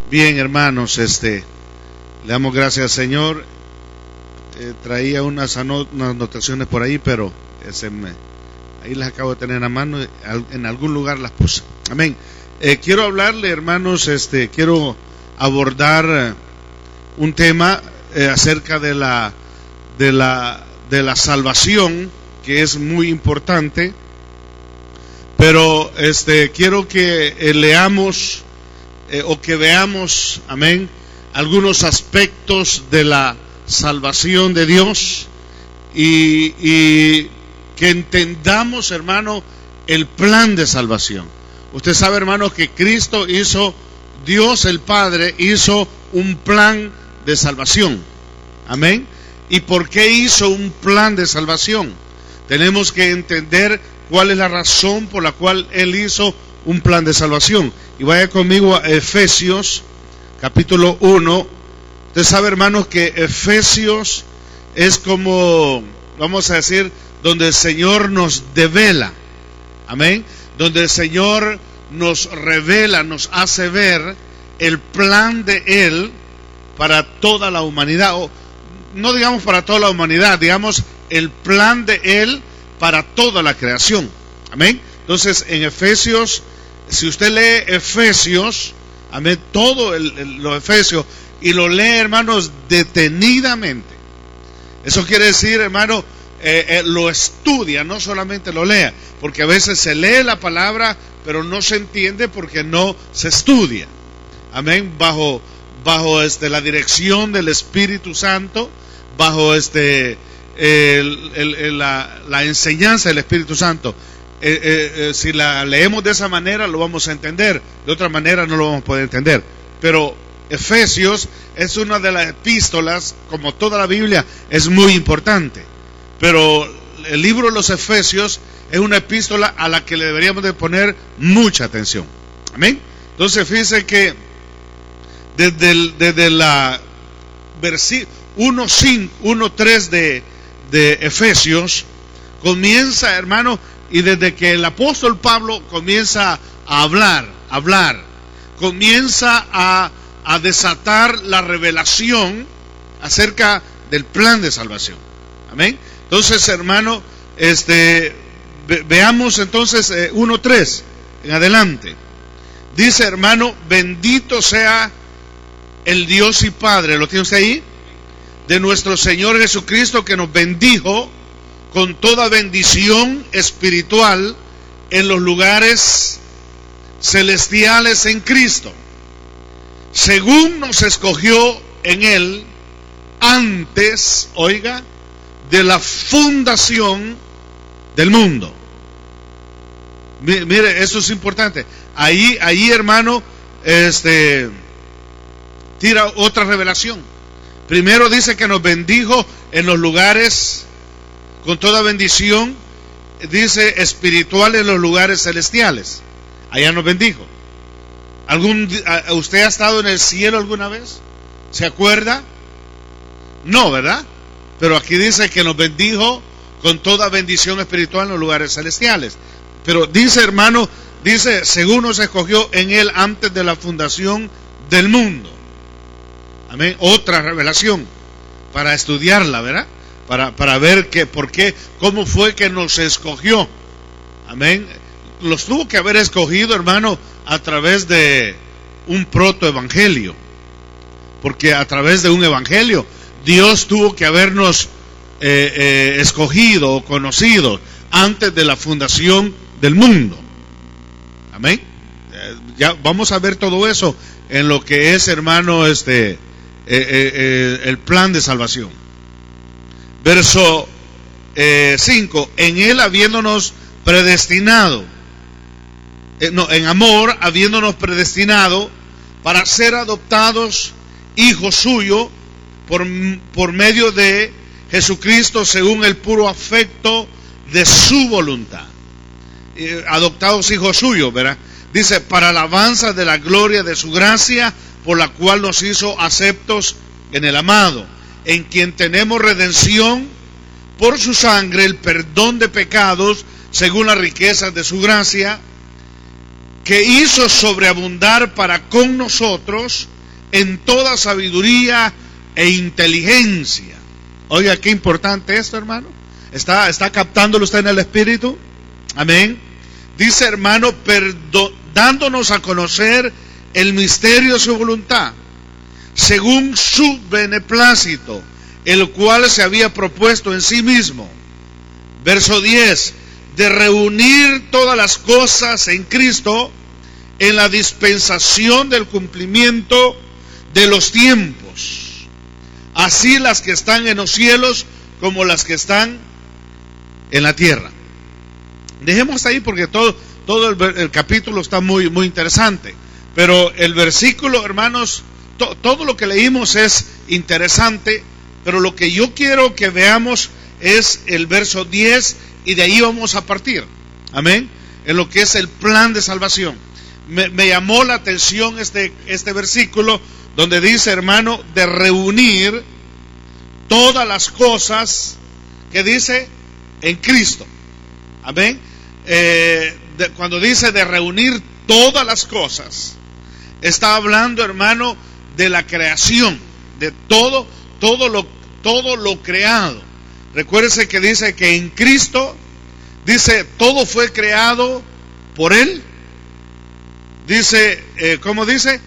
Bien, hermanos, le damos gracias al Señor. Traía unas anotaciones por ahí, pero ahí las acabo de tener a mano. En algún lugar las puse. Amén. Quiero hablarle, hermanos, quiero abordar un tema acerca de la salvación, que es muy importante. Pero quiero que leamos o que veamos, amén, algunos aspectos de la salvación de Dios y que entendamos, hermano, el plan de salvación. Usted sabe, hermano, que Cristo hizo, Dios el Padre hizo un plan de salvación. Amén. ¿Y por qué hizo un plan de salvación? Tenemos que entender cuál es la razón por la cual Él hizo un plan de salvación. Y vaya conmigo a Efesios, capítulo 1. Usted sabe, hermanos, que Efesios es como, vamos a decir, donde el Señor nos devela. Amén. Donde el Señor nos revela, nos hace ver el plan de Él para toda la humanidad. O no digamos para toda la humanidad, digamos el plan de Él para toda la creación. Amén. Entonces, en Efesios, si usted lee Efesios, amén, todo los Efesios, y lo lee, hermanos, detenidamente. Eso quiere decir, hermano, lo estudia, no solamente lo lea, porque a veces se lee la palabra, pero no se entiende porque no se estudia. Amén. Bajo la dirección del Espíritu Santo, bajo la enseñanza del Espíritu Santo. Si la leemos de esa manera lo vamos a entender, de otra manera no lo vamos a poder entender. Pero Efesios es una de las epístolas, como toda la Biblia, es muy importante. Pero el libro de los Efesios es una epístola a la que le deberíamos de poner mucha atención. Amén. Entonces fíjense que desde la versículo 1:3 de Efesios comienza, hermano, y desde que el apóstol Pablo comienza a hablar, comienza a desatar la revelación acerca del plan de salvación. Amén. Entonces, hermano, veamos entonces 1:3 en adelante. Dice, hermano, bendito sea el Dios y Padre, ¿lo tiene usted ahí? De nuestro Señor Jesucristo, que nos bendijo con toda bendición espiritual en los lugares celestiales en Cristo, según nos escogió en Él antes, oiga, de la fundación del mundo. Mire, eso es importante. Ahí, hermano, tira otra revelación. Primero dice que nos bendijo en los lugares con toda bendición, dice espiritual, en los lugares celestiales. Allá nos bendijo. ¿Usted ha estado en el cielo alguna vez? ¿Se acuerda? No, ¿verdad? Pero aquí dice que nos bendijo con toda bendición espiritual en los lugares celestiales. Pero dice, hermano, dice, según nos escogió en Él antes de la fundación del mundo. Amén. Otra revelación para estudiarla, ¿verdad? Para ver por qué, cómo fue que nos escogió. Amén. Los tuvo que haber escogido, hermano, a través de un protoevangelio. Porque a través de un evangelio, Dios tuvo que habernos escogido o conocido antes de la fundación del mundo. Amén. Ya vamos a ver todo eso en lo que es, hermano, el plan de salvación. Verso 5, en Él habiéndonos predestinado, en amor habiéndonos predestinado para ser adoptados hijos suyos por medio de Jesucristo según el puro afecto de su voluntad. Adoptados hijos suyos, ¿verdad? Dice, para alabanza de la gloria de su gracia, por la cual nos hizo aceptos en el amado, en quien tenemos redención por su sangre, el perdón de pecados, según las riquezas de su gracia, que hizo sobreabundar para con nosotros en toda sabiduría e inteligencia. Oiga, qué importante esto, hermano. ¿Está captándolo usted en el Espíritu? Amén. Dice, hermano, dándonos a conocer el misterio de su voluntad, según su beneplácito, el cual se había propuesto en sí mismo. Verso 10, de reunir todas las cosas en Cristo en la dispensación del cumplimiento de los tiempos, así las que están en los cielos como las que están en la tierra. Dejemos ahí porque todo el capítulo está muy, muy interesante, pero el versículo, hermanos, todo lo que leímos es interesante, pero lo que yo quiero que veamos es el verso 10 y de ahí vamos a partir, amén, en lo que es el plan de salvación. Me llamó la atención este versículo donde dice, hermano, de reunir todas las cosas que dice en Cristo, amén. Cuando dice de reunir todas las cosas, está hablando, hermano, de la creación, de todo lo creado. Recuérdese que dice que en Cristo, dice, todo fue creado por Él. Dice, ¿cómo dice?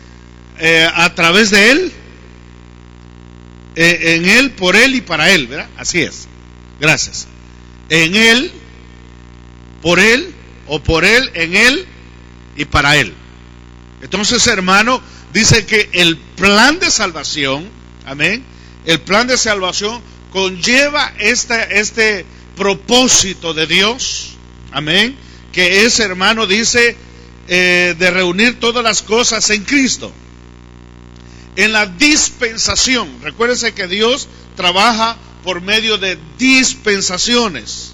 A través de Él, en Él, por Él y para Él, ¿verdad? Así es. Gracias. En Él, por Él, o por Él, en Él y para Él. Entonces, hermano, dice que el plan de salvación, amén, el plan de salvación conlleva este propósito de Dios, amén, que es, hermano, dice, de reunir todas las cosas en Cristo, en la dispensación. Recuérdense que Dios trabaja por medio de dispensaciones.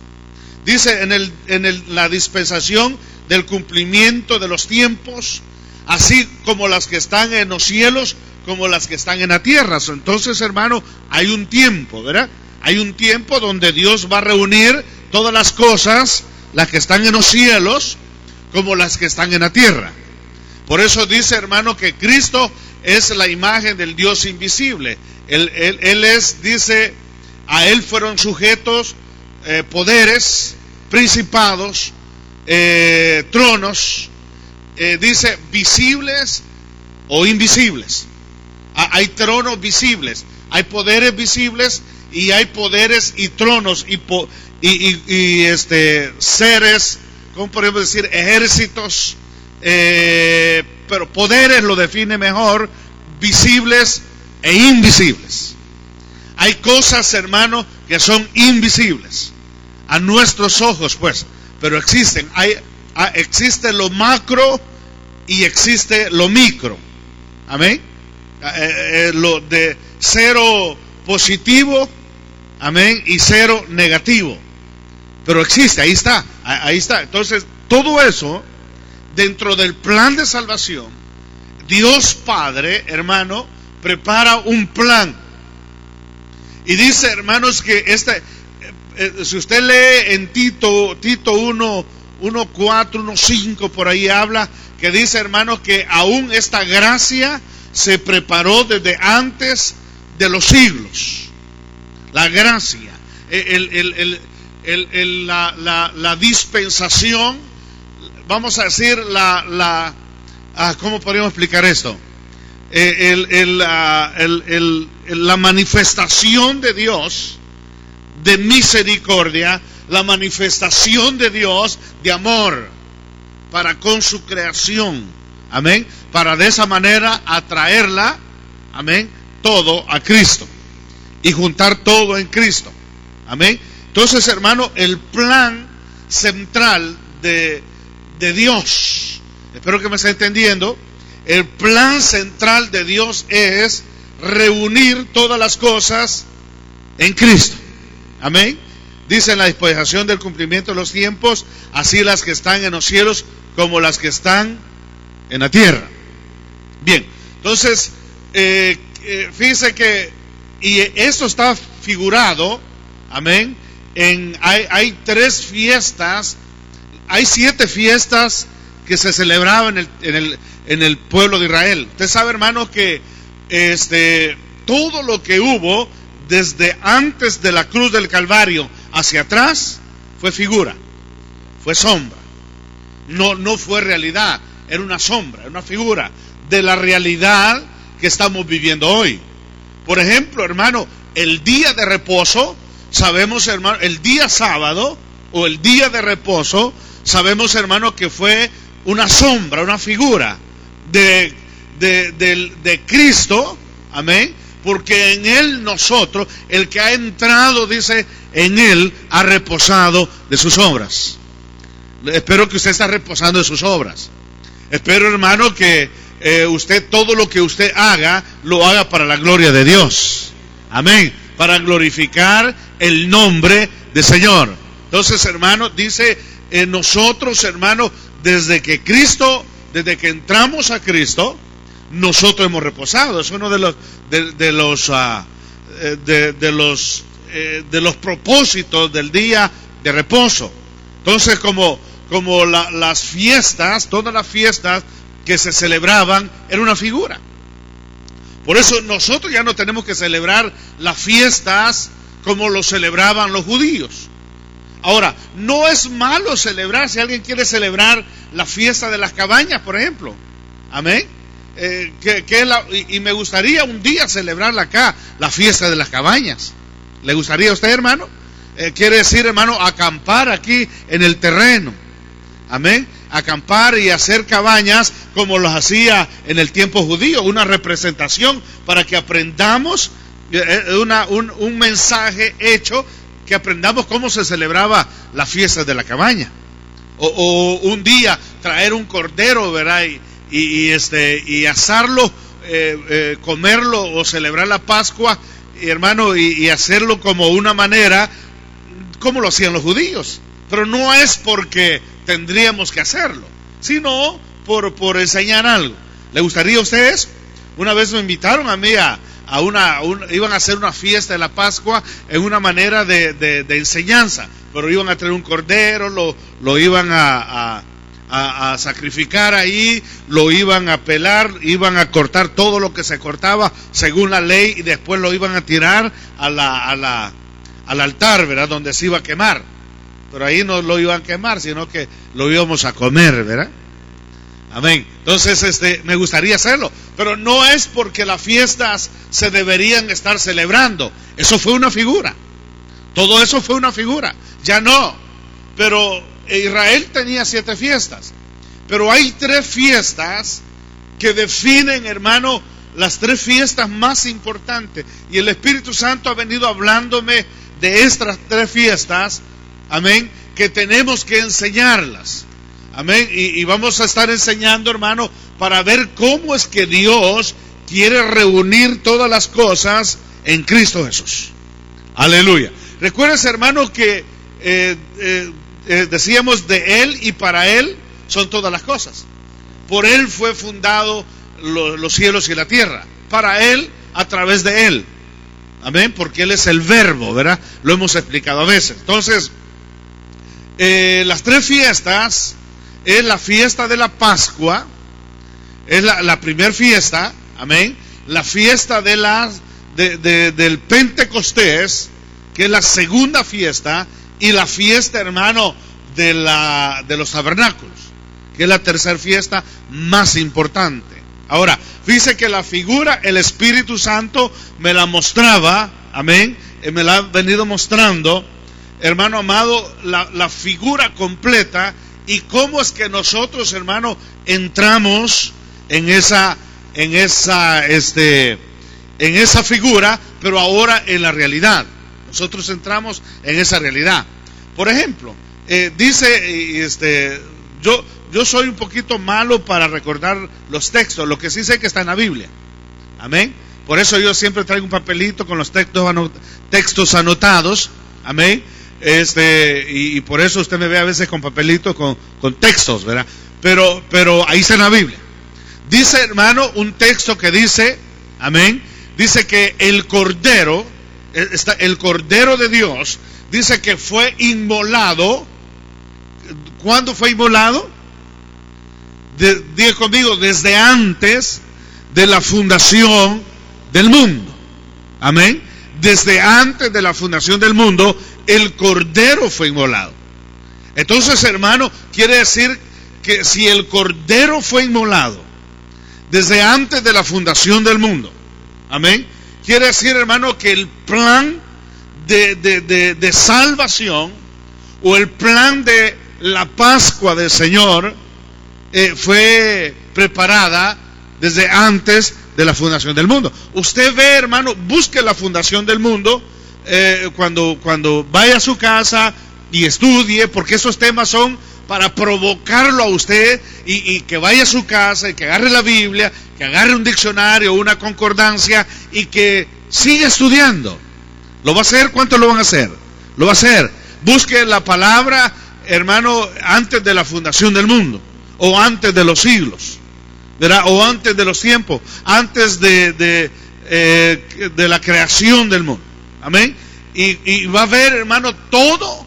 Dice en la dispensación del cumplimiento de los tiempos, así como las que están en los cielos, como las que están en la tierra. Entonces, hermano, hay un tiempo, ¿verdad? Hay un tiempo donde Dios va a reunir todas las cosas, las que están en los cielos, como las que están en la tierra. Por eso dice, hermano, que Cristo es la imagen del Dios invisible. Él es, dice, a Él fueron sujetos poderes, principados, tronos, dice visibles o invisibles. Hay tronos visibles, hay poderes visibles y hay poderes y tronos y seres, ¿cómo podemos decir? Ejércitos, pero poderes lo define mejor, visibles e invisibles. Hay cosas, hermano, que son invisibles a nuestros ojos, pues, pero existen. Existe lo macro y existe lo micro. Amén. Lo de cero positivo, amén, y cero negativo. Pero existe, ahí está. Entonces, todo eso, dentro del plan de salvación, Dios Padre, hermano, prepara un plan. Y dice, hermanos, que si usted lee en Tito 1:4, 1:5, por ahí habla, que dice, hermanos, que aún esta gracia se preparó desde antes de los siglos. La gracia, la dispensación, vamos a decir, ¿cómo podríamos explicar esto? La manifestación de Dios de misericordia, la manifestación de Dios de amor para con su creación, amén, para de esa manera atraerla, amén, todo a Cristo y juntar todo en Cristo, amén. Entonces, hermano, el plan central de Dios, espero que me esté entendiendo, el plan central de Dios es reunir todas las cosas en Cristo, amén. Dice en la dispensación del cumplimiento de los tiempos, así las que están en los cielos como las que están en la tierra. Bien, entonces, fíjese que, y esto está figurado, amén, hay 3 fiestas, hay 7 fiestas que se celebraban en el pueblo de Israel. Usted sabe, hermano, que todo lo que hubo desde antes de la cruz del Calvario hacia atrás fue figura, fue sombra. No fue realidad, era una sombra, era una figura de la realidad que estamos viviendo hoy. Por ejemplo, hermano, el día de reposo, sabemos, hermano, el día sábado o el día de reposo, sabemos, hermano, que fue una sombra, una figura de Cristo, amén, porque en Él nosotros, el que ha entrado, dice, en Él ha reposado de sus obras. Espero que usted está reposando de sus obras. Espero, hermano, que usted, todo lo que usted haga, lo haga para la gloria de Dios. Amén. Para glorificar el nombre del Señor. Entonces, hermano, dice, nosotros, hermano, desde que entramos a Cristo, nosotros hemos reposado. Es uno de los propósitos del día de reposo. Entonces, como las fiestas, todas las fiestas que se celebraban, era una figura. Por eso nosotros ya no tenemos que celebrar las fiestas como lo celebraban los judíos. Ahora, no es malo celebrar, si alguien quiere celebrar la fiesta de las cabañas, por ejemplo. Amén. Y me gustaría un día celebrarla acá, la fiesta de las cabañas. ¿Le gustaría a usted, hermano? Quiere decir, hermano, acampar aquí en el terreno. Amén. Acampar y hacer cabañas como los hacía en el tiempo judío. Una representación para que aprendamos un mensaje hecho, que aprendamos cómo se celebraba la fiesta de la cabaña. O un día traer un cordero, ¿verdad? Y asarlo, comerlo o celebrar la Pascua, hermano, y hacerlo como una manera como lo hacían los judíos. Pero no es porque tendríamos que hacerlo, sino por enseñar algo. ¿Le gustaría a ustedes? Una vez me invitaron a mí iban a hacer una fiesta de la Pascua en una manera de enseñanza, pero iban a traer un cordero, lo iban a sacrificar ahí, lo iban a pelar, iban a cortar todo lo que se cortaba según la ley, y después lo iban a tirar al altar, ¿verdad? Donde se iba a quemar. Pero ahí no lo iban a quemar, sino que lo íbamos a comer, ¿verdad? Amén. Entonces, me gustaría hacerlo, pero no es porque las fiestas se deberían estar celebrando. Eso fue una figura. Todo eso fue una figura. Ya no. Pero Israel tenía 7 fiestas. Pero hay 3 fiestas que definen, hermano, las 3 fiestas más importantes. Y el Espíritu Santo ha venido hablándome de estas 3 fiestas. Amén. Que tenemos que enseñarlas. Amén. Y vamos a estar enseñando, hermano, para ver cómo es que Dios quiere reunir todas las cosas en Cristo Jesús. Aleluya. Recuerden, hermano, que decíamos, de Él y para Él son todas las cosas. Por Él fue fundado los cielos y la tierra. Para Él, a través de Él. Amén. Porque Él es el verbo, ¿verdad? Lo hemos explicado a veces. Entonces, las 3 fiestas es la fiesta de la Pascua, es la primera fiesta, amén. La fiesta del Pentecostés, que es la segunda fiesta, y la fiesta, hermano, de los tabernáculos, que es la tercera fiesta más importante. Ahora, fíjese que la figura, el Espíritu Santo me la mostraba, amén, me la ha venido mostrando, hermano amado, la figura completa. Y cómo es que nosotros, hermano, entramos en esa figura, pero ahora en la realidad. Nosotros entramos en esa realidad. Por ejemplo, dice, yo soy un poquito malo para recordar los textos. Lo que sí sé que está en la Biblia. Amén. Por eso yo siempre traigo un papelito con los textos anotados. Amén. Y por eso usted me ve a veces con papelitos con textos, ¿verdad? Pero ahí está en la Biblia. Dice, hermano, un texto que dice, amén, dice que el Cordero de Dios, dice que fue inmolado. ¿Cuándo fue inmolado? Diga conmigo, desde antes de la fundación del mundo. Amén. Desde antes de la fundación del mundo, el Cordero fue inmolado. Entonces, hermano, quiere decir que si el Cordero fue inmolado desde antes de la fundación del mundo, amén, quiere decir, hermano, que el plan de salvación o el plan de la Pascua del Señor fue preparada desde antes de la fundación del mundo. Usted ve, hermano, busque la fundación del mundo cuando vaya a su casa y estudie, porque esos temas son para provocarlo a usted y que vaya a su casa y que agarre la Biblia, que agarre un diccionario, una concordancia y que siga estudiando. ¿Lo va a hacer? ¿Cuántos lo van a hacer? Lo va a hacer. Busque la palabra, hermano, antes de la fundación del mundo, o antes de los siglos, ¿verdad? O antes de los tiempos, antes de la creación del mundo. Amén. Y va a ver, hermano, todo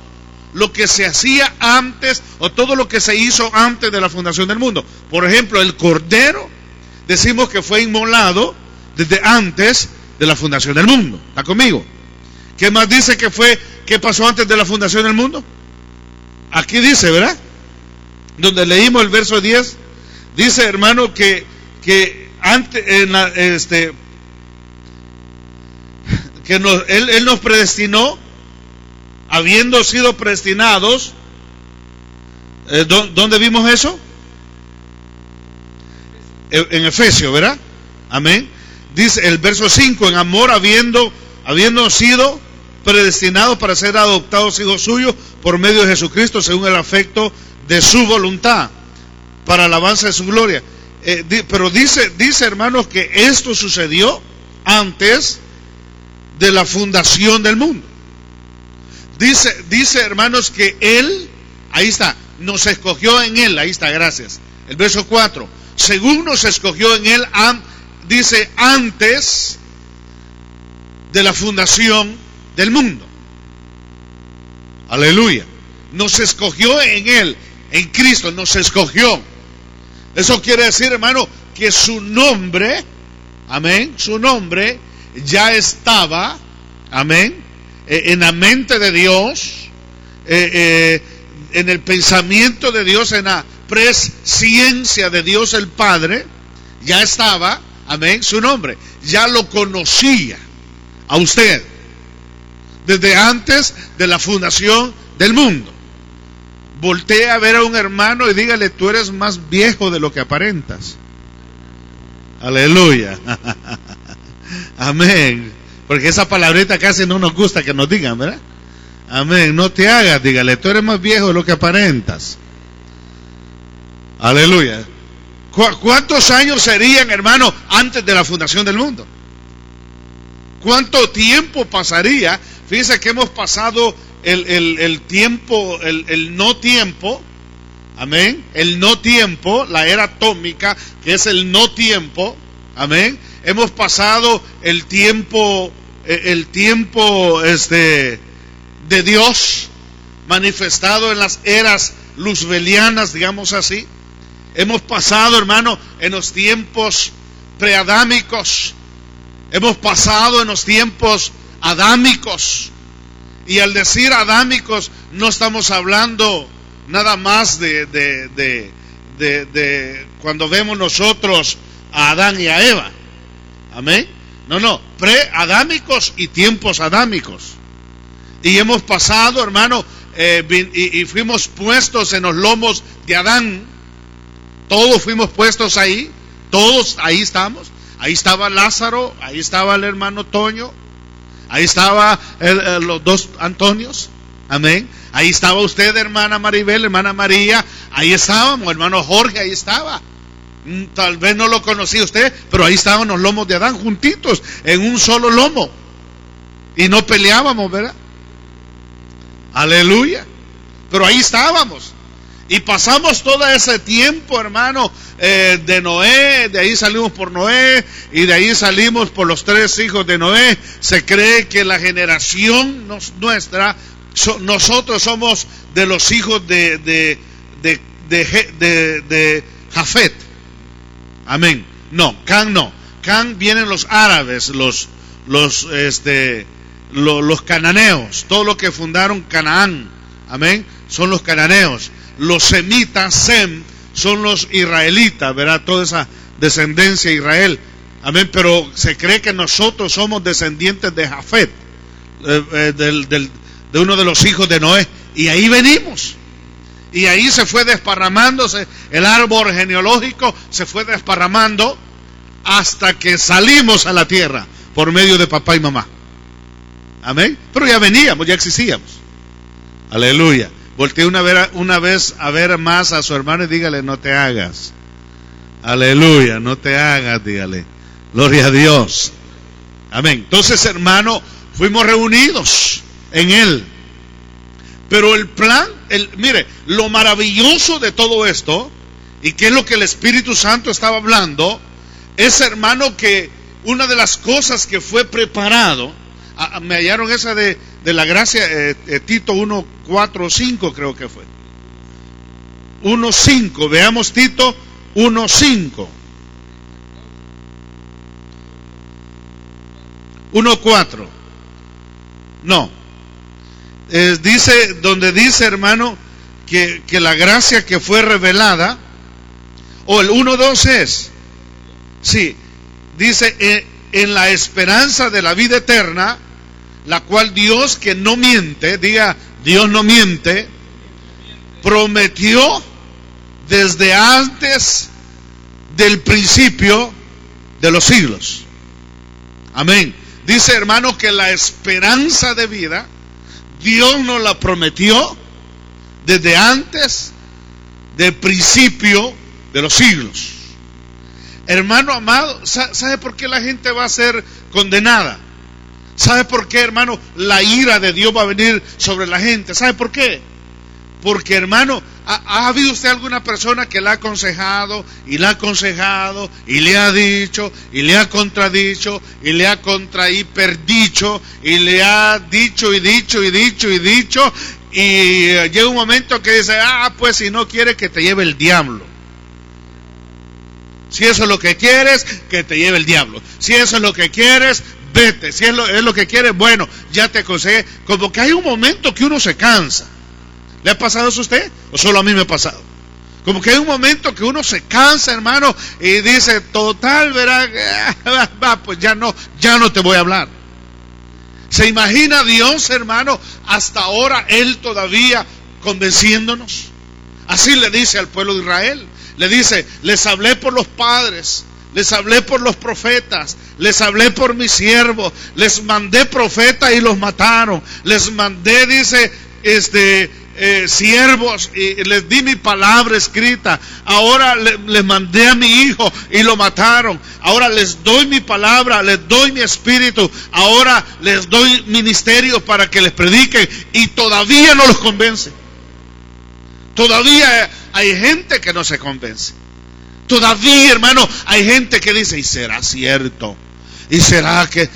lo que se hacía antes, o todo lo que se hizo antes de la fundación del mundo. Por ejemplo, el Cordero, decimos que fue inmolado desde antes de la fundación del mundo. ¿Está conmigo? ¿Qué más dice que pasó antes de la fundación del mundo? Aquí dice, ¿verdad? Donde leímos el verso 10, dice, hermano, que antes Él nos predestinó, habiendo sido predestinados. ¿Dónde vimos eso? En Efesios, ¿verdad? Amén. Dice el verso 5, en amor habiendo sido predestinados para ser adoptados hijos suyos por medio de Jesucristo, según el afecto de su voluntad, para alabanza de su gloria. Pero dice, hermanos, que esto sucedió antes de la fundación del mundo. Dice, hermanos, que Él, ahí está, nos escogió en Él, ahí está, gracias. El verso 4, según nos escogió en Él, dice, antes de la fundación del mundo. Aleluya. Nos escogió en Él, en Cristo, nos escogió. Eso quiere decir, hermano, que su nombre, amén, su nombre ya estaba, amén, en la mente de Dios, en el pensamiento de Dios, en la presciencia de Dios el Padre, ya estaba, amén, su nombre, ya lo conocía a usted desde antes de la fundación del mundo. Voltea a ver a un hermano y dígale, tú eres más viejo de lo que aparentas. Aleluya. Amén. Porque esa palabrita casi no nos gusta que nos digan, ¿verdad? Amén. No te hagas, dígale, tú eres más viejo de lo que aparentas. Aleluya. ¿Cuántos años serían, hermano, antes de la fundación del mundo? ¿Cuánto tiempo pasaría? Fíjense que hemos pasado el tiempo, el no tiempo, amén, el no tiempo, la era atómica, que es el no tiempo, amén. Hemos pasado el tiempo de Dios manifestado en las eras luzbelianas, digamos así. Hemos pasado, hermano, en los tiempos preadámicos. Hemos pasado en los tiempos adámicos. Y al decir adámicos, no estamos hablando nada más de cuando vemos nosotros a Adán y a Eva. Amén. No, preadámicos y tiempos adámicos. Y hemos pasado, hermano, y fuimos puestos en los lomos de Adán. Todos fuimos puestos ahí. Todos ahí estamos. Ahí estaba Lázaro, ahí estaba el hermano Toño, ahí estaba los dos Antonios, amén. Ahí estaba usted, hermana Maribel, hermana María, ahí estábamos, hermano Jorge, ahí estaba. Tal vez no lo conocía usted, pero ahí estaban los lomos de Adán juntitos, en un solo lomo. Y no peleábamos, ¿verdad? Aleluya. Pero ahí estábamos. Y pasamos todo ese tiempo, hermano, de Noé, de ahí salimos por Noé, y de ahí salimos por los 3 hijos de Noé. Se cree que la generación nuestra, nosotros somos de los hijos de Jafet. Amén. No, Can no. Can vienen los árabes, los cananeos, todo lo que fundaron Canaán, amén, son los cananeos. Los semitas, Sem, son los israelitas, ¿verdad? Toda esa descendencia de Israel, amén. Pero se cree que nosotros somos descendientes de Jafet, de uno de los hijos de Noé, y ahí venimos. Y ahí se fue desparramándose el árbol genealógico, se fue desparramando hasta que salimos a la tierra por medio de papá y mamá. Amén. Pero ya veníamos, ya existíamos. Aleluya. Voltee una vez a ver más a su hermano y dígale: no te hagas. Aleluya, no te hagas, dígale. Gloria a Dios. Amén. Entonces, hermano, fuimos reunidos en Él. Pero el plan, mire, lo maravilloso de todo esto, y que es lo que el Espíritu Santo estaba hablando, es, hermano, que una de las cosas que fue preparado, me hallaron esa de la gracia, Tito 1, 4, 5 creo que fue. 1, 5, veamos Tito 1, 5. 1, 4. No. Donde dice, hermano, que la gracia que fue revelada, o el 1:2 es, sí, dice, en la esperanza de la vida eterna, la cual Dios, que no miente, diga, Dios no miente, prometió desde antes del principio de los siglos. Amén. Dice, hermano, que la esperanza de vida Dios nos la prometió desde antes del principio de los siglos. Hermano amado, ¿sabe por qué la gente va a ser condenada? ¿Sabe por qué, hermano, la ira de Dios va a venir sobre la gente? ¿Sabe por qué? Porque, hermano, ¿ha habido usted alguna persona que le ha aconsejado y le ha aconsejado y le ha dicho y le ha contradicho y le ha contrahiperdicho y le ha dicho y dicho y dicho y dicho, y llega un momento que dice: pues si no quiere, que te lleve el diablo? Si eso es lo que quieres, que te lleve el diablo. Si eso es lo que quieres, vete. Si es lo que quieres, bueno, ya te aconsejé. Como que hay un momento que uno se cansa. ¿Le ha pasado eso a usted? ¿O solo a mí me ha pasado? Como que hay un momento que uno se cansa, hermano, y dice: total, verá, pues ya no te voy a hablar. ¿Se imagina Dios, hermano, hasta ahora Él todavía convenciéndonos? Así le dice al pueblo de Israel. Le dice: les hablé por los padres, les hablé por los profetas, les hablé por mis siervos, les mandé profetas y los mataron, les mandé, dice, siervos, y les di mi palabra escrita. Ahora les mandé a mi hijo y lo mataron. Ahora les doy mi palabra, les doy mi espíritu. Ahora les doy ministerios para que les prediquen, y todavía no los convence. Todavía hay gente que no se convence. Todavía, hermano, hay gente que dice: ¿y será cierto? ¿Y será que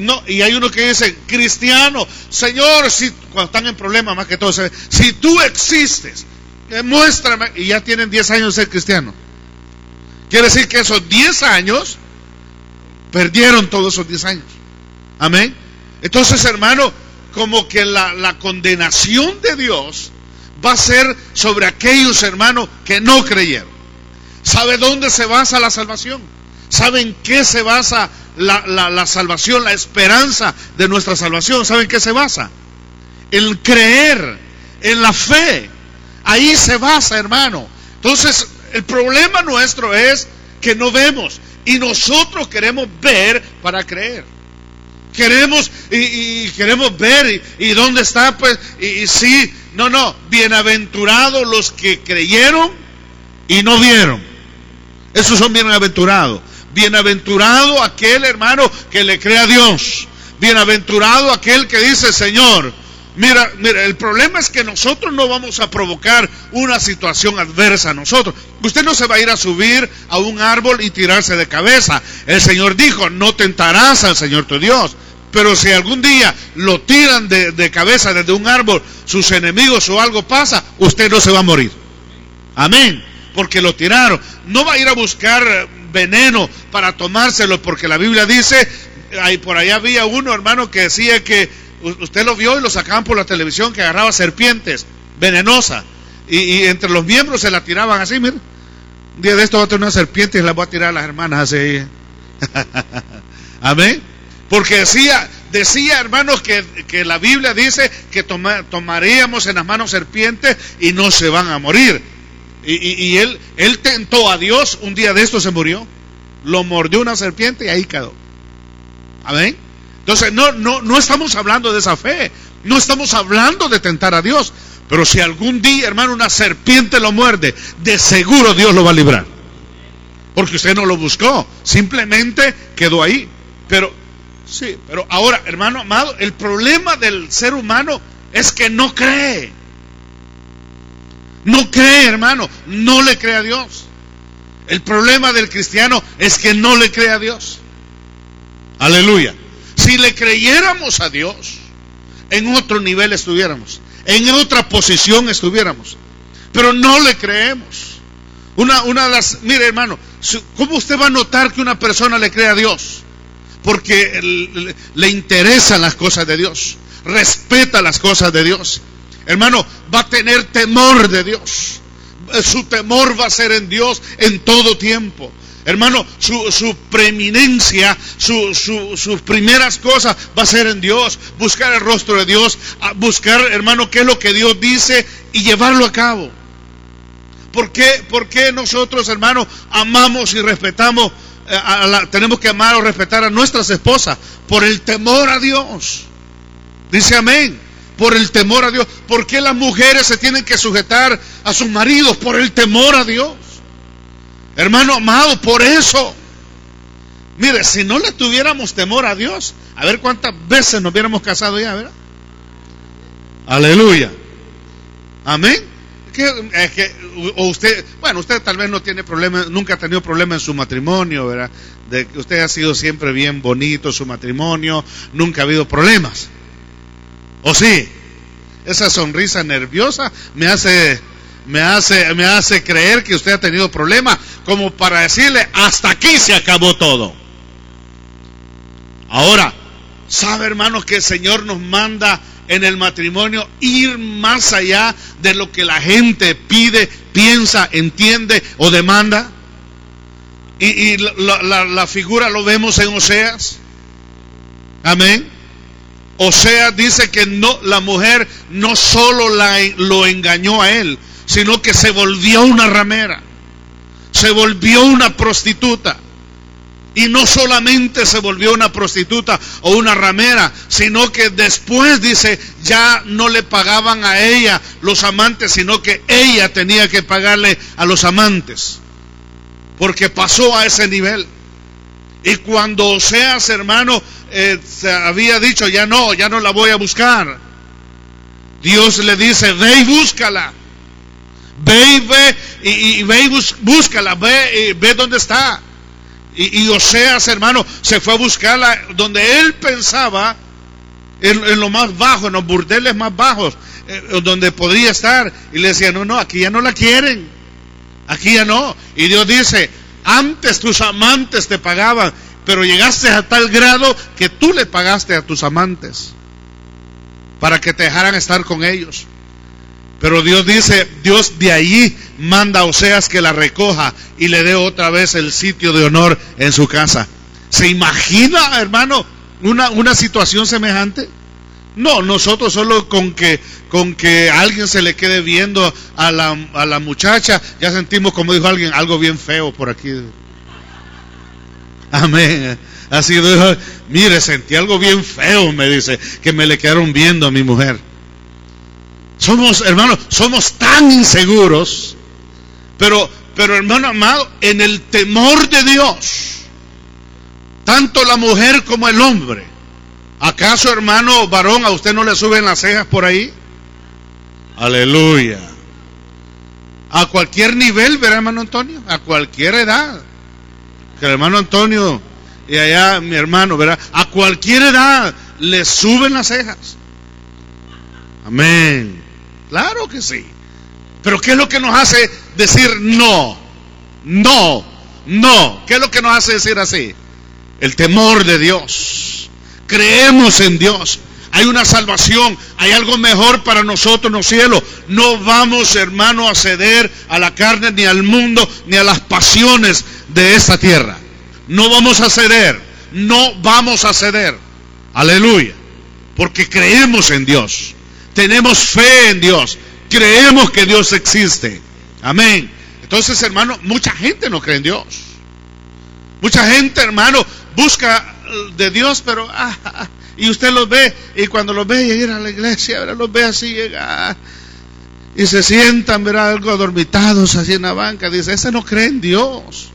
no? Y hay uno que dice: cristiano, Señor, si, cuando están en problemas, más que todo, si tú existes, muéstrame. Y ya tienen 10 años de ser cristiano. Quiere decir que esos 10 años perdieron todos esos 10 años. Amén. Entonces, hermano, como que la condenación de Dios va a ser sobre aquellos, hermanos, que no creyeron. ¿Sabe dónde se basa la salvación? ¿Saben en qué se basa la salvación, la esperanza de nuestra salvación? ¿Saben en qué se basa? En creer, en la fe. Ahí se basa, hermano. Entonces, el problema nuestro es que no vemos, y nosotros queremos ver para creer. Queremos y queremos ver, y dónde está, pues, y sí, no, bienaventurados los que creyeron y no vieron. Esos son bienaventurados. Bienaventurado aquel, hermano, que le cree a Dios. Bienaventurado aquel que dice: Señor, mira, el problema es que nosotros no vamos a provocar una situación adversa a nosotros. Usted no se va a ir a subir a un árbol y tirarse de cabeza. El Señor dijo: no tentarás al Señor tu Dios. Pero si algún día lo tiran de cabeza desde un árbol, sus enemigos o algo pasa, usted no se va a morir. Amén. Porque lo tiraron. No va a ir a buscar veneno para tomárselo, porque la Biblia dice, ahí por allá había uno, hermano, que decía que usted lo vio y lo sacaban por la televisión, que agarraba serpientes venenosas y entre los miembros se la tiraban así, mire. Un día de esto va a tener una serpiente y la voy a tirar a las hermanas así. Amén. Porque decía, hermanos, que la Biblia dice que tomaríamos en las manos serpientes y no se van a morir. Y él tentó a Dios, un día de esto se murió. Lo mordió una serpiente y ahí quedó. Amén. Entonces no estamos hablando de esa fe, no estamos hablando de tentar a Dios. Pero si algún día, hermano, una serpiente lo muerde, de seguro Dios lo va a librar. Porque usted no lo buscó, simplemente quedó ahí. Pero ahora, hermano amado, el problema del ser humano es que no cree. No cree, hermano, no le cree a Dios. El problema del cristiano es que no le cree a Dios. Aleluya. Si le creyéramos a Dios, en otro nivel estuviéramos, en otra posición estuviéramos, pero no le creemos. Una de las, mire, hermano, ¿cómo usted va a notar que una persona le cree a Dios? Porque le interesan las cosas de Dios, respeta las cosas de Dios. Hermano, va a tener temor de Dios. Su temor va a ser en Dios en todo tiempo. Hermano, su preeminencia, sus primeras cosas va a ser en Dios. Buscar el rostro de Dios, buscar, hermano, qué es lo que Dios dice y llevarlo a cabo. ¿Por qué nosotros, hermano, amamos y respetamos? Tenemos que amar o respetar a nuestras esposas por el temor a Dios. Dice amén. Por el temor a Dios. ¿Por qué las mujeres se tienen que sujetar a sus maridos? Por el temor a Dios. Hermano amado, por eso. Mire, si no le tuviéramos temor a Dios, a ver cuántas veces nos hubiéramos casado ya, ¿verdad? Aleluya. Amén. Usted tal vez no tiene problema, nunca ha tenido problema en su matrimonio, ¿verdad? Usted ha sido siempre bien bonito su matrimonio, nunca ha habido problemas. ¿O sí? Esa sonrisa nerviosa me hace creer que usted ha tenido problemas, como para decirle, hasta aquí se acabó todo. Ahora, ¿sabe, hermanos, que el Señor nos manda en el matrimonio ir más allá de lo que la gente pide, piensa, entiende o demanda? Y la figura lo vemos en Oseas. Amén. Oseas dice que la mujer no solo lo engañó a él, sino que se volvió una ramera, se volvió una prostituta. Y no solamente se volvió una prostituta o una ramera, sino que después, dice, ya no le pagaban a ella los amantes, sino que ella tenía que pagarle a los amantes, porque pasó a ese nivel. Y cuando Oseas, hermano, se había dicho, ya no la voy a buscar, Dios le dice, ve y búscala. Ve y búscala, ve dónde está. Y Oseas, hermano, se fue a buscarla donde él pensaba, en lo más bajo, en los burdeles más bajos, donde podría estar. Y le decía, no, aquí ya no la quieren, aquí ya no. Y Dios dice, antes tus amantes te pagaban, pero llegaste a tal grado que tú le pagaste a tus amantes para que te dejaran estar con ellos. Pero Dios dice, Dios de allí manda a Oseas que la recoja y le dé otra vez el sitio de honor en su casa. ¿Se imagina, hermano, una situación semejante? No, nosotros solo con que alguien se le quede viendo a la muchacha, ya sentimos, como dijo alguien, algo bien feo por aquí. Amén. Así dijo, mire, sentí algo bien feo, me dice, que me le quedaron viendo a mi mujer. Hermanos, somos tan inseguros, pero hermano amado, en el temor de Dios, tanto la mujer como el hombre. ¿Acaso, hermano varón, a usted no le suben las cejas por ahí? Aleluya. A cualquier nivel, ¿verdad, hermano Antonio? A cualquier edad. Que el hermano Antonio y allá mi hermano, ¿verdad? A cualquier edad le suben las cejas. Amén. Claro que sí. Pero ¿qué es lo que nos hace decir no? No No. ¿Qué es lo que nos hace decir así? El temor de Dios. Creemos en Dios. Hay una salvación, hay algo mejor para nosotros en los cielos. No vamos, hermano, a ceder a la carne, ni al mundo, ni a las pasiones de esta tierra. No vamos a ceder, no vamos a ceder. Aleluya. Porque creemos en Dios, tenemos fe en Dios, creemos que Dios existe. Amén. Entonces, hermano, mucha gente no cree en Dios. Mucha gente, hermano, busca de Dios, pero y usted los ve, y cuando los ve llegar a la iglesia, ¿verdad? Los ve así llegar y se sientan, ¿verdad? Algo adormitados así en la banca. Dice, ese no cree en Dios.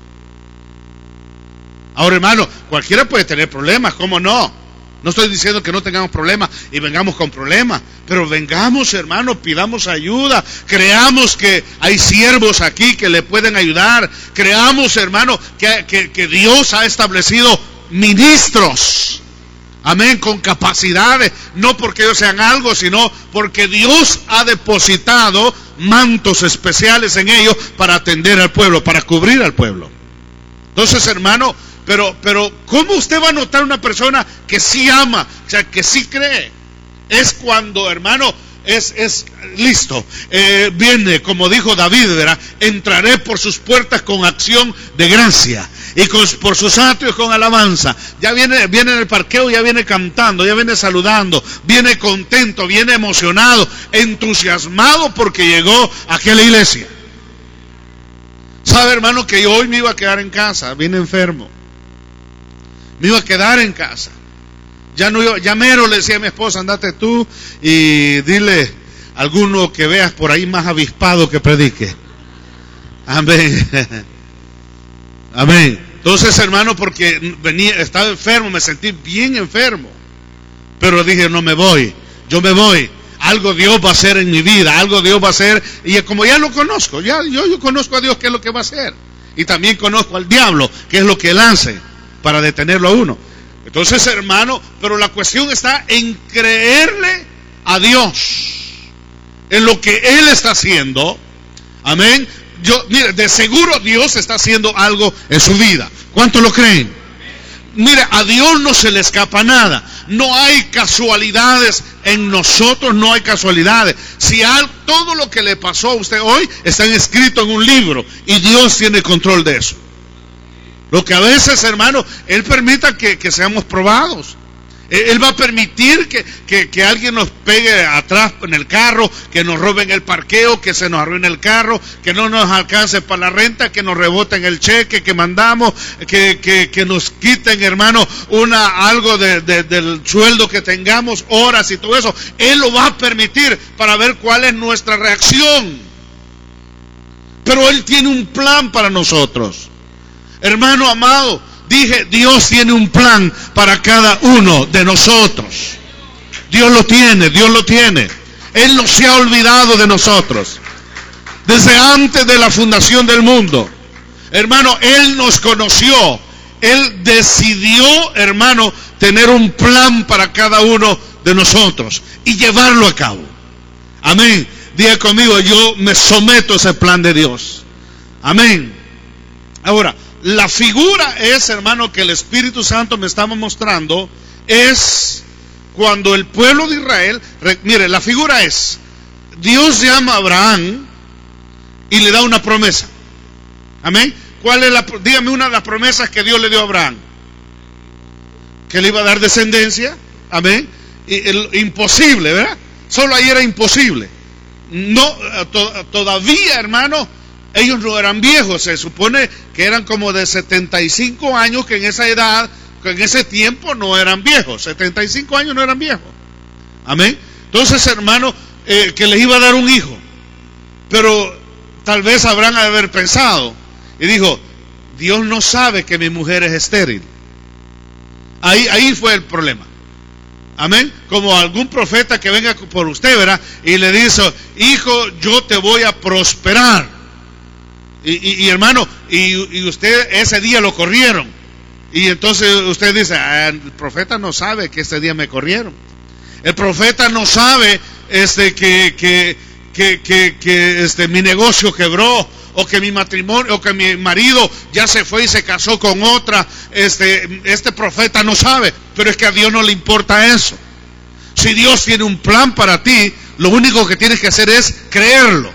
Ahora, hermano, cualquiera puede tener problemas, ¿cómo no? No estoy diciendo que no tengamos problemas y vengamos con problemas, pero vengamos, hermano, pidamos ayuda, creamos que hay siervos aquí que le pueden ayudar, creamos, hermano, que Dios ha establecido ministros, amén, con capacidades, no porque ellos sean algo, sino porque Dios ha depositado mantos especiales en ellos para atender al pueblo, para cubrir al pueblo. Entonces, hermano, pero ¿cómo usted va a notar una persona que sí ama, o sea, que sí cree? Es cuando, hermano, es listo, viene, como dijo David, ¿verdad? Entraré por sus puertas con acción de gracia y por sus atrios con alabanza. Ya viene en el parqueo, ya viene cantando, ya viene saludando, viene contento, viene emocionado, entusiasmado porque llegó a aquella iglesia. Sabe, hermano, que yo hoy me iba a quedar en casa, vine enfermo, me iba a quedar en casa. Ya mero le decía a mi esposa, andate tú y dile a alguno que veas por ahí más avispado que predique. Amén. Amén. Entonces, hermano, porque estaba enfermo, me sentí bien enfermo, pero dije, no me voy, yo me voy. Algo Dios va a hacer en mi vida, algo Dios va a hacer, y como ya lo conozco, yo conozco a Dios qué es lo que va a hacer, y también conozco al diablo qué es lo que él hace para detenerlo a uno. Entonces, hermano, pero la cuestión está en creerle a Dios, en lo que Él está haciendo. Amén. Mire, de seguro Dios está haciendo algo en su vida. ¿Cuántos lo creen? Mire, a Dios no se le escapa nada. No hay casualidades en nosotros, no hay casualidades. Todo lo que le pasó a usted hoy está escrito en un libro y Dios tiene control de eso. Lo que a veces, hermano, Él permita que seamos probados. Él va a permitir que alguien nos pegue atrás en el carro, que nos roben el parqueo, que se nos arruine el carro, que no nos alcance para la renta, que nos reboten el cheque que mandamos, que nos quiten, hermano, algo del sueldo que tengamos, horas y todo eso. Él lo va a permitir para ver cuál es nuestra reacción. Pero Él tiene un plan para nosotros. Hermano amado, dije, Dios tiene un plan para cada uno de nosotros. Dios lo tiene, Dios lo tiene. Él no se ha olvidado de nosotros. Desde antes de la fundación del mundo, hermano, Él nos conoció. Él decidió, hermano, tener un plan para cada uno de nosotros y llevarlo a cabo. Amén. Diga conmigo, yo me someto a ese plan de Dios. Amén. Ahora, la figura es, hermano, que el Espíritu Santo me estaba mostrando, es cuando el pueblo de Israel, mire, la figura es, Dios llama a Abraham y le da una promesa. Amén. ¿Cuál es dígame una de las promesas que Dios le dio a Abraham? Que le iba a dar descendencia. Amén. Imposible, ¿verdad? Solo ahí era imposible. No, todavía, hermano, ellos no eran viejos, se supone que eran como de 75 años, que en esa edad, que en ese tiempo no eran viejos, 75 años no eran viejos. Amén. Entonces, hermano, que les iba a dar un hijo, pero tal vez habrán de haber pensado, y dijo, Dios no sabe que mi mujer es estéril. Ahí fue el problema. Amén. Como algún profeta que venga por usted, ¿verdad? Y le dice, hijo, yo te voy a prosperar. Y hermano, y usted ese día lo corrieron. Y entonces usted dice, el profeta no sabe que ese día me corrieron. El profeta no sabe que mi negocio quebró, o que mi matrimonio, o que mi marido ya se fue y se casó con otra, este profeta no sabe. Pero es que a Dios no le importa eso. Si Dios tiene un plan para ti, lo único que tienes que hacer es creerlo.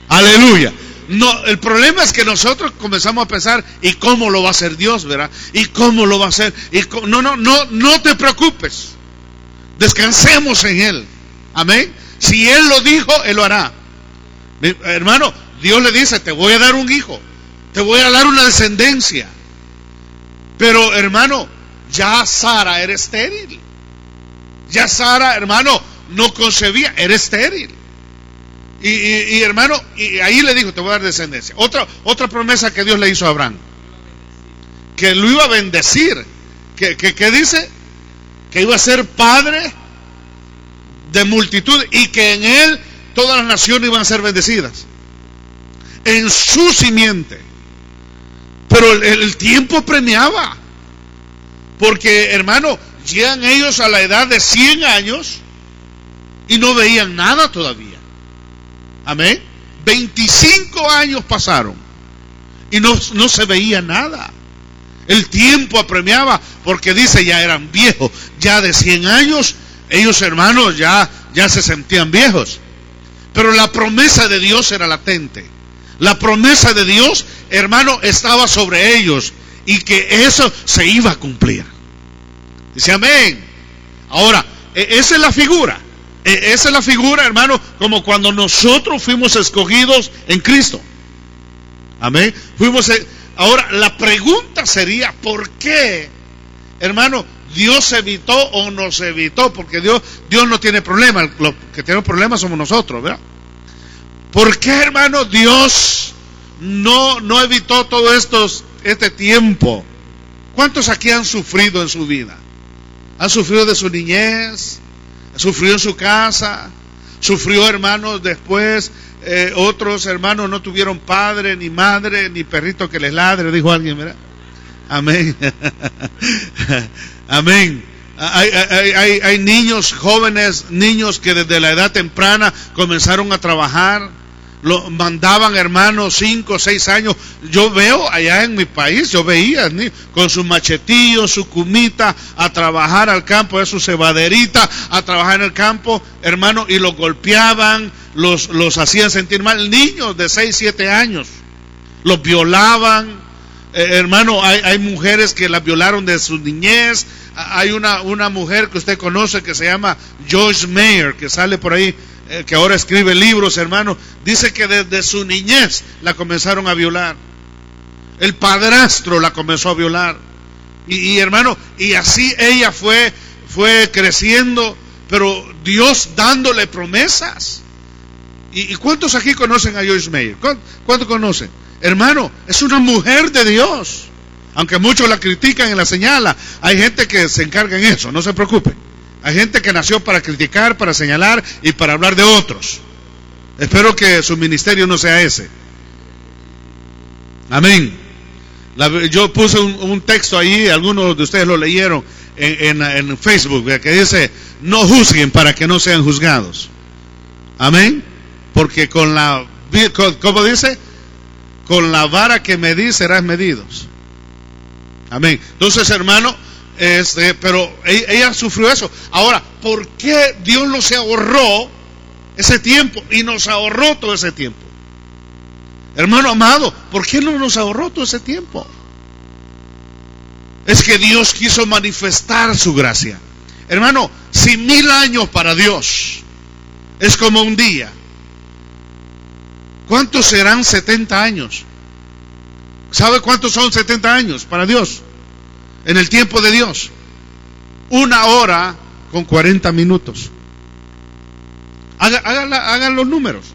Aleluya. No, el problema es que nosotros comenzamos a pensar, ¿y cómo lo va a hacer Dios, verdad? ¿Y cómo lo va a hacer? No te preocupes. Descansemos en Él. Amén. Si Él lo dijo, Él lo hará. Hermano, Dios le dice, te voy a dar un hijo, te voy a dar una descendencia. Pero hermano, ya Sara era estéril. Ya Sara, hermano, no concebía, era estéril. Y hermano, y ahí le dijo, te voy a dar descendencia. Otra promesa que Dios le hizo a Abraham, que lo iba a bendecir. ¿Qué dice? Que iba a ser padre de multitud y que en él todas las naciones iban a ser bendecidas. En su simiente. Pero el tiempo premiaba. Porque hermano, llegan ellos a la edad de 100 años y no veían nada todavía. Amén. 25 años pasaron y no se veía nada. El tiempo apremiaba, porque dice, ya eran viejos, ya de 100 años, ellos hermanos ya se sentían viejos. Pero la promesa de Dios era latente. La promesa de Dios, hermano, estaba sobre ellos, y que eso se iba a cumplir. Dice amén. Ahora, esa es la figura. Esa es la figura, hermano, como cuando nosotros fuimos escogidos en Cristo. Amén. Ahora, la pregunta sería, ¿por qué, hermano, Dios evitó o nos evitó? Porque Dios no tiene problema. Los que tenemos problemas somos nosotros, ¿verdad? ¿Por qué, hermano, Dios no evitó todo este tiempo? ¿Cuántos aquí han sufrido en su vida? ¿Han sufrido de su niñez? ¿Sufrió en su casa? ¿Sufrió, hermanos, después? Otros hermanos no tuvieron padre, ni madre, ni perrito que les ladre, dijo alguien, ¿verdad? Amén. Amén. Hay niños, jóvenes, niños que desde la edad temprana comenzaron a trabajar. Lo mandaban, hermanos, 5 o 6 años. Yo veo allá en mi país, yo veía con su machetillo, su cumita, a trabajar al campo, su cebaderita, a trabajar en el campo, hermano, y los golpeaban, los hacían sentir mal. Niños de 6, 7 años, los violaban. Hermano, hay mujeres que las violaron de su niñez. Hay una mujer que usted conoce que se llama Joyce Meyer, que sale por ahí, que ahora escribe libros, hermano. Dice que desde su niñez la comenzaron a violar. El padrastro la comenzó a violar. Y hermano, y así ella fue creciendo, pero Dios dándole promesas. ¿Y cuántos aquí conocen a Joyce Meyer? ¿Cuántos conocen? Hermano, es una mujer de Dios. Aunque muchos la critican y la señalan, hay gente que se encarga en eso, no se preocupe. Hay gente que nació para criticar, para señalar y para hablar de otros. Espero que su ministerio no sea ese. Amén. Yo puse un texto ahí, algunos de ustedes lo leyeron en Facebook, que dice, no juzguen para que no sean juzgados. Amén. Porque ¿cómo dice? Con la vara que medís serás medidos. Amén. Entonces, hermano, pero ella sufrió eso. Ahora, ¿por qué Dios no se ahorró ese tiempo y nos ahorró todo ese tiempo? Hermano amado, ¿por qué no nos ahorró todo ese tiempo? Es que Dios quiso manifestar su gracia. Hermano, si 1000 años para Dios es como un día, ¿cuántos serán 70 años? ¿Sabe cuántos son 70 años para Dios? En el tiempo de Dios, 1 hora con 40 minutos. Hagan los números.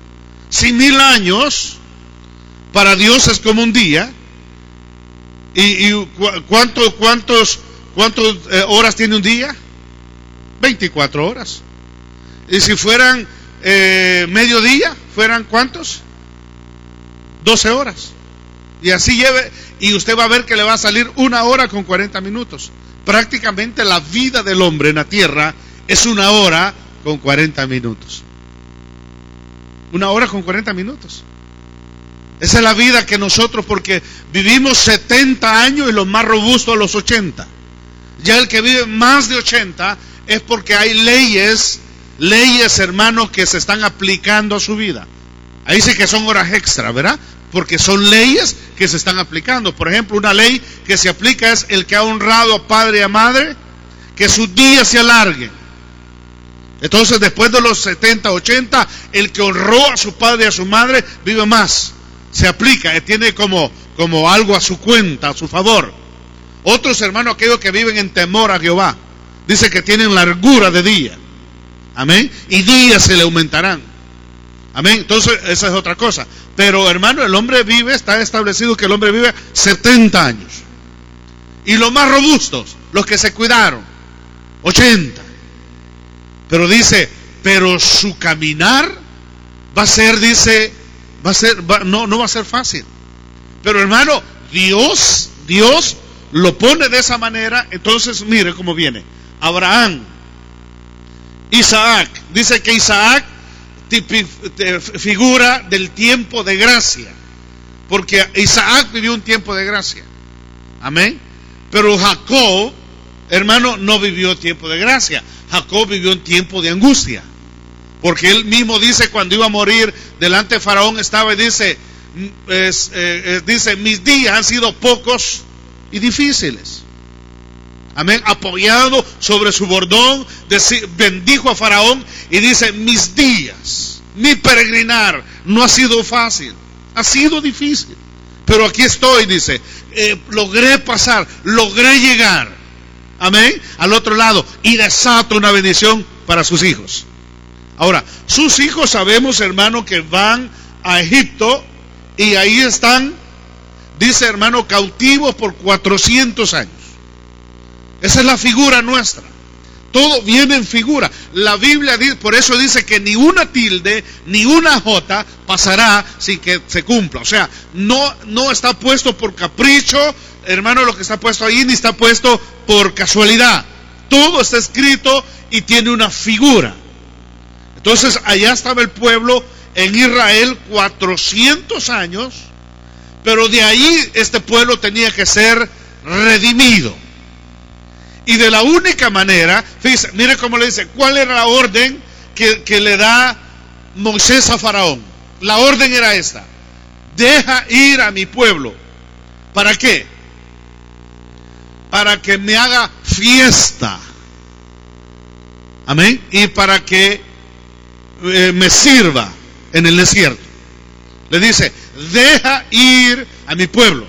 Si 1000 años para Dios es como un día, ¿y cuántas horas tiene un día? 24 horas. Y si fueran mediodía, ¿fueran cuántos? 12 horas. Y así lleve, y usted va a ver que le va a salir 1 hora con 40 minutos. Prácticamente la vida del hombre en la tierra es 1 hora con 40 minutos. 1 hora con 40 minutos. Esa es la vida que nosotros, porque vivimos 70 años y los más robustos a los 80. Ya el que vive más de 80 es porque hay leyes, hermanos, que se están aplicando a su vida. Ahí sí que son horas extra, ¿verdad? Porque son leyes que se están aplicando. Por ejemplo, una ley que se aplica es el que ha honrado a padre y a madre, que sus días se alarguen. Entonces, después de los 70, 80, el que honró a su padre y a su madre vive más. Se aplica, tiene como algo a su cuenta, a su favor. Otros hermanos, aquellos que viven en temor a Jehová, dice que tienen largura de día. Amén. Y días se le aumentarán. Amén. Entonces, esa es otra cosa. Pero, hermano, el hombre vive, está establecido que el hombre vive 70 años. Y los más robustos, los que se cuidaron, 80. Pero dice, pero su caminar va a ser, dice, no va a ser fácil. Pero, hermano, Dios lo pone de esa manera. Entonces, mire cómo viene. Abraham, Isaac, dice que Isaac figura del tiempo de gracia, porque Isaac vivió un tiempo de gracia. Amén. Pero Jacob, hermano, no vivió tiempo de gracia. Jacob vivió un tiempo de angustia, porque él mismo dice, cuando iba a morir delante de Faraón, estaba y dice, mis días han sido pocos y difíciles. Amén. Apoyado sobre su bordón, bendijo a Faraón y dice, mis días, mi peregrinar no ha sido fácil, ha sido difícil, pero aquí estoy, dice, logré pasar, logré llegar, amén, al otro lado, y desato una bendición para sus hijos. Ahora, sus hijos sabemos, hermano, que van a Egipto y ahí están, dice, hermano, cautivos por 400 años. Esa es la figura nuestra. Todo viene en figura. La Biblia dice, por eso dice que ni una tilde ni una jota pasará sin que se cumpla. O sea, no está puesto por capricho, hermano, lo que está puesto ahí, ni está puesto por casualidad. Todo está escrito y tiene una figura. Entonces, allá estaba el pueblo en Israel 400 años, pero de ahí este pueblo tenía que ser redimido. Y de la única manera, fíjese, mire cómo le dice, ¿cuál era la orden que le da Moisés a Faraón? La orden era esta: deja ir a mi pueblo. ¿Para qué? Para que me haga fiesta. Amén. Y para que me sirva en el desierto. Le dice, deja ir a mi pueblo.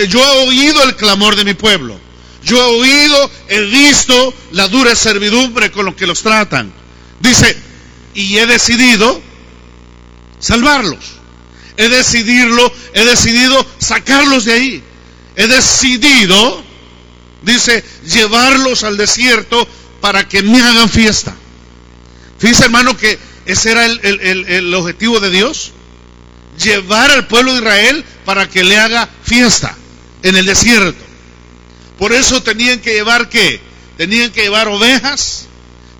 Yo he oído el clamor de mi pueblo. Yo he oído, he visto la dura servidumbre con lo que los tratan. Dice, y he decidido salvarlos. He decidido sacarlos de ahí. He decidido, dice, llevarlos al desierto para que me hagan fiesta. Fíjense, hermano, que ese era el objetivo de Dios. Llevar al pueblo de Israel para que le haga fiesta en el desierto. Por eso tenían que llevar, ¿qué? Tenían que llevar ovejas,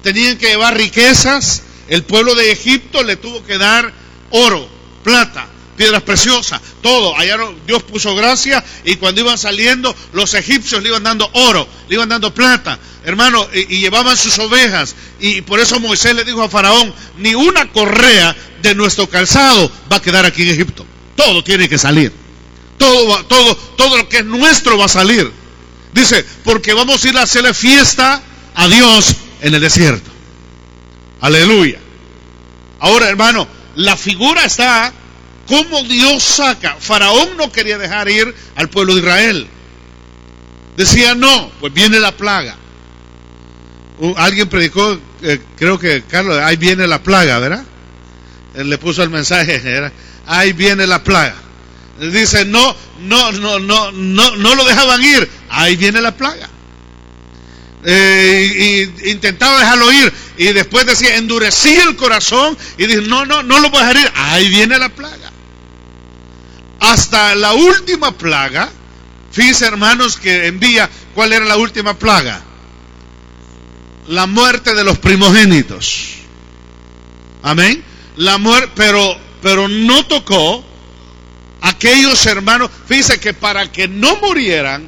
tenían que llevar riquezas. El pueblo de Egipto le tuvo que dar oro, plata, piedras preciosas, todo. Allá Dios puso gracia, y cuando iban saliendo, los egipcios le iban dando oro, le iban dando plata, hermano, y llevaban sus ovejas. Y por eso Moisés le dijo a Faraón, ni una correa de nuestro calzado va a quedar aquí en Egipto. Todo tiene que salir. Todo lo que es nuestro va a salir. Dice, porque vamos a ir a hacerle fiesta a Dios en el desierto. Aleluya. Ahora, hermano, la figura está cómo Dios saca. Faraón no quería dejar ir al pueblo de Israel. Decía, no, pues viene la plaga. Alguien predicó, creo que Carlos, ahí viene la plaga, ¿verdad? Él le puso el mensaje, ¿verdad? Ahí viene la plaga. Dice, no lo dejaban ir. Ahí viene la plaga. Y intentaba dejarlo ir, y después decía, endurecía el corazón y dice, no lo voy a dejar ir. Ahí viene la plaga. Hasta la última plaga. Fíjense, hermanos, que envía. ¿Cuál era la última plaga? La muerte de los primogénitos. Amén. La muerte, pero no tocó aquellos hermanos, fíjense que para que no murieran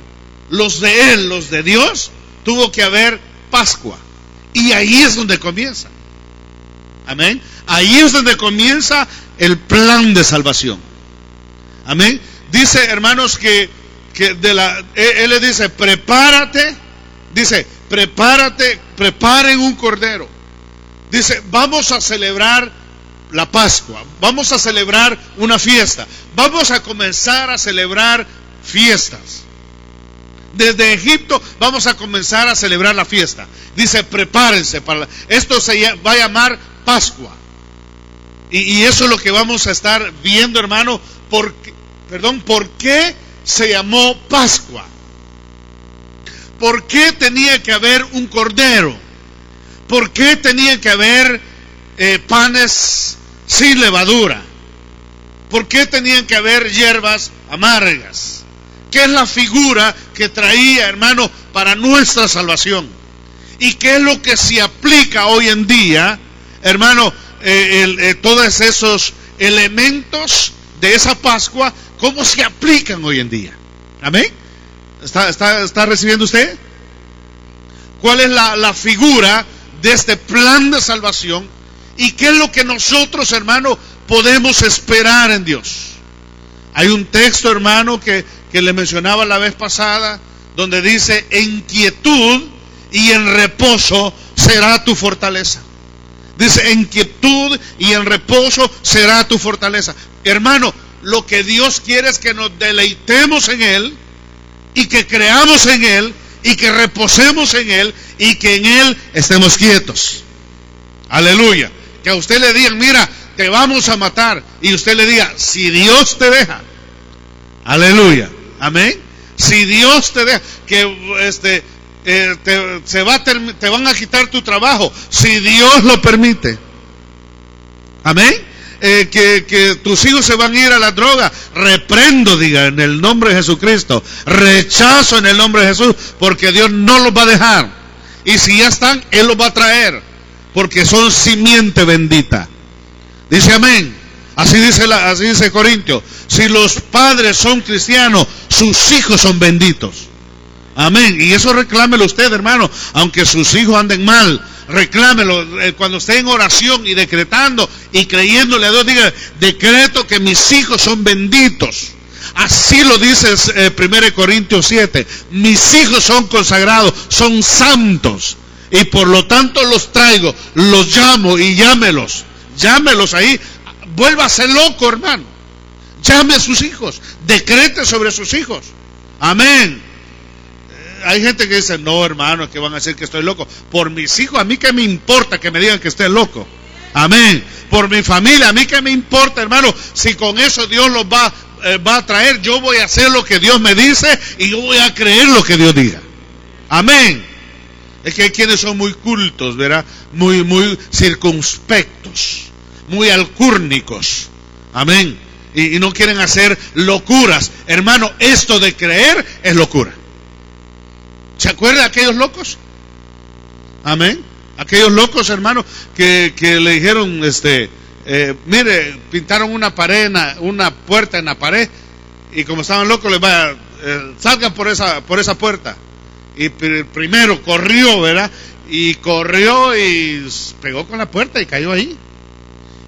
los de él, los de Dios, tuvo que haber Pascua. Y ahí es donde comienza. Amén. Ahí es donde comienza el plan de salvación. Amén. Dice, hermanos, que él le dice, prepárate. Dice, prepárate, preparen un cordero. Dice, vamos a celebrar la Pascua. Vamos a celebrar una fiesta. Vamos a comenzar a celebrar fiestas. Desde Egipto vamos a comenzar a celebrar la fiesta. Dice, prepárense para esto. Se va a llamar Pascua. Y eso es lo que vamos a estar viendo, hermano. ¿Por qué se llamó Pascua? ¿Por qué tenía que haber un cordero? ¿Por qué tenía que haber panes sin levadura? ¿Por qué tenían que haber hierbas amargas? ¿Qué es la figura que traía, hermano, para nuestra salvación? ¿Y qué es lo que se aplica hoy en día, hermano? Todos esos elementos de esa Pascua, ¿cómo se aplican hoy en día? ¿Amén? ¿Está recibiendo usted? ¿Cuál es la figura de este plan de salvación? ¿Y qué es lo que nosotros, hermano, podemos esperar en Dios? Hay un texto, hermano, que le mencionaba la vez pasada, donde dice, en quietud y en reposo será tu fortaleza. Dice, en quietud y en reposo será tu fortaleza. Hermano, lo que Dios quiere es que nos deleitemos en Él, y que creamos en Él, y que reposemos en Él, y que en Él estemos quietos. Aleluya. Que a usted le digan, mira, te vamos a matar, y usted le diga, si Dios te deja. Aleluya. Amén. Si Dios te deja, que te van a quitar tu trabajo, si Dios lo permite. Amén. Que tus hijos se van a ir a la droga, reprendo, diga, en el nombre de Jesucristo, rechazo en el nombre de Jesús, porque Dios no los va a dejar, y si ya están, Él los va a traer, porque son simiente bendita. Dice amén. Así dice Corintios, si los padres son cristianos, sus hijos son benditos. Amén. Y eso reclámelo usted, hermano, aunque sus hijos anden mal, reclámelo. Cuando esté en oración y decretando y creyéndole a Dios, diga, decreto que mis hijos son benditos. Así lo dice 1 Corintios 7. Mis hijos son consagrados, son santos, y por lo tanto los traigo, los llamo, y llámelos ahí. Vuélvase loco, hermano. Llame a sus hijos, decrete sobre sus hijos. Amén. Hay gente que dice, no, hermano, que van a decir que estoy loco. Por mis hijos, a mí que me importa que me digan que esté loco. Amén. Por mi familia, a mí que me importa, hermano, si con eso Dios los va a traer. Yo voy a hacer lo que Dios me dice, y yo voy a creer lo que Dios diga. Amén. Es que hay quienes son muy cultos, ¿verdad? Muy circunspectos, muy alcúrnicos. Amén. Y no quieren hacer locuras. Hermano, esto de creer es locura. ¿Se acuerda de aquellos locos? Amén. Aquellos locos, hermano, que le dijeron, mire, pintaron una puerta en la pared, y como estaban locos, les va, salgan por esa puerta. Y primero corrió, ¿verdad? Y corrió y pegó con la puerta y cayó ahí.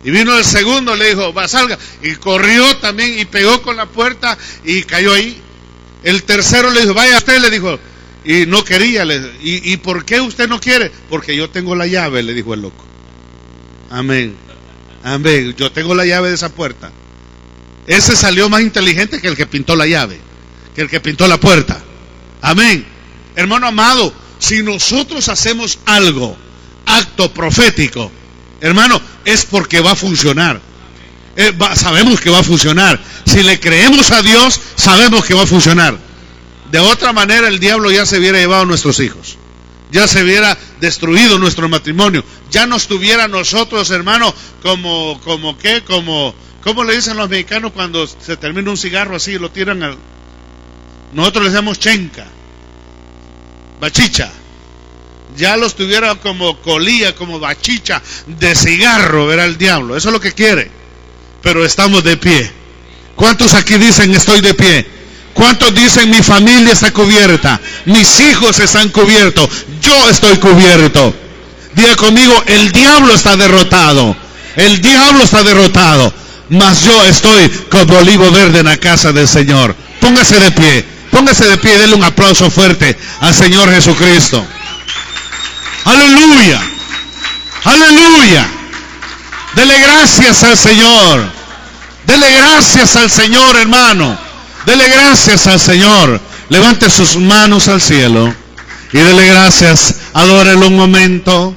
Y vino el segundo, le dijo, va, salga. Y corrió también y pegó con la puerta y cayó ahí. El tercero le dijo, vaya usted, le dijo. Y no quería. ¿Y por qué usted no quiere? Porque yo tengo la llave, le dijo el loco. Amén. Amén. Yo tengo la llave de esa puerta. Ese salió más inteligente que el que pintó la llave, que el que pintó la puerta. Amén. Hermano amado, si nosotros hacemos algo, acto profético, hermano, es porque va a funcionar. Sabemos que va a funcionar. Si le creemos a Dios, sabemos que va a funcionar. De otra manera, el diablo ya se hubiera llevado a nuestros hijos, ya se hubiera destruido nuestro matrimonio, ya no estuviera nosotros, hermano, ¿cómo le dicen los mexicanos cuando se termina un cigarro así y lo tiran al... Nosotros les llamamos chenca, bachicha. Ya los tuviera como colilla, como bachicha de cigarro, verá el diablo. Eso es lo que quiere. Pero estamos de pie. ¿Cuántos aquí dicen estoy de pie? ¿Cuántos dicen mi familia está cubierta? Mis hijos están cubiertos. Yo estoy cubierto. Diga conmigo, el diablo está derrotado. El diablo está derrotado. Mas yo estoy como olivo verde en la casa del Señor. Póngase de pie. Póngase de pie y denle un aplauso fuerte al Señor Jesucristo. Aleluya. Aleluya. Dele gracias al Señor. Dele gracias al Señor, hermano. Dele gracias al Señor. Levante sus manos al cielo y dele gracias. Adórelo un momento.